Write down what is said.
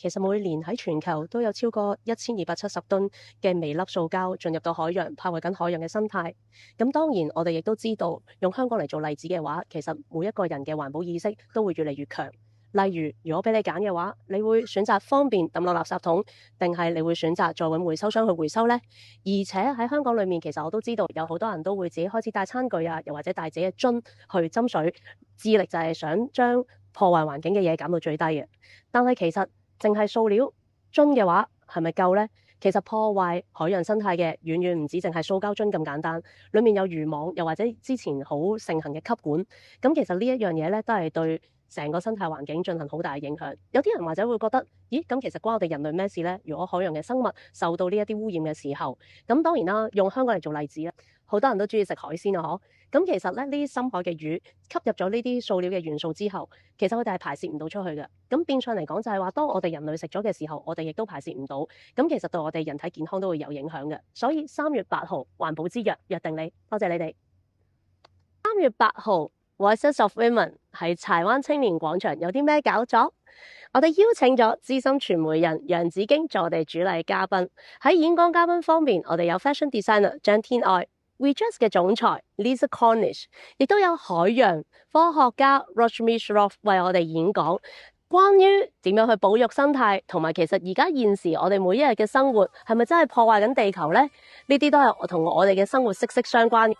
其實每年喺全球都有超過1270噸嘅微粒塑膠進入到海洋，破壞緊海洋嘅生態。咁當然我哋亦都知道，用香港嚟做例子嘅話，其實每一個人嘅環保意識都會越嚟越強。例如，如果俾你揀嘅話，你會選擇方便抌落垃圾桶，定係你會選擇再揾回收商去回收呢？而且喺香港裏面，其實我都知道有好多人都會自己開始帶餐具啊，又或者帶自己嘅樽去斟水，致力就係想將破壞環境嘅嘢減到最低嘅。但係其實淨係塑料樽嘅話，係咪夠呢？其實破壞海洋生態嘅遠遠唔止淨係塑膠樽咁簡單，裡面有漁網，又或者之前好盛行嘅吸管。咁其實呢一樣嘢咧，都係對成個生態環境進行好大嘅影響。有啲人或者會覺得，咦，咁其實關我哋人類咩事呢？如果海洋嘅生物受到呢一啲污染嘅時候，咁當然啦，用香港嚟做例子啦，好多人都中意食海鮮啊，嗬。咁其實咧，呢啲深海嘅魚吸入咗呢啲塑料嘅元素之後，其實佢哋係排泄唔到出去嘅。咁變相嚟講就係話，當我哋人類食咗嘅時候，我哋亦都排泄唔到。咁其實對我哋人體健康都會有影響嘅。所以3月8號環保之約約定你，多謝你哋。3月8號 Voices of Women 喺柴灣青年廣場有啲咩搞作？我哋邀請咗資深傳媒人楊子京做我哋主禮嘉賓。喺演講嘉賓方面，我哋有 Fashion Designer 張天愛。WeDress 嘅總裁 Lisa Cornish， 亦都有海洋科學家 Roshni Shroff 為我哋演講，關於點樣去保育生態，同埋其實而家現時我哋每一日嘅生活係咪真係破壞緊地球呢？呢啲都係同我哋嘅生活息息相關。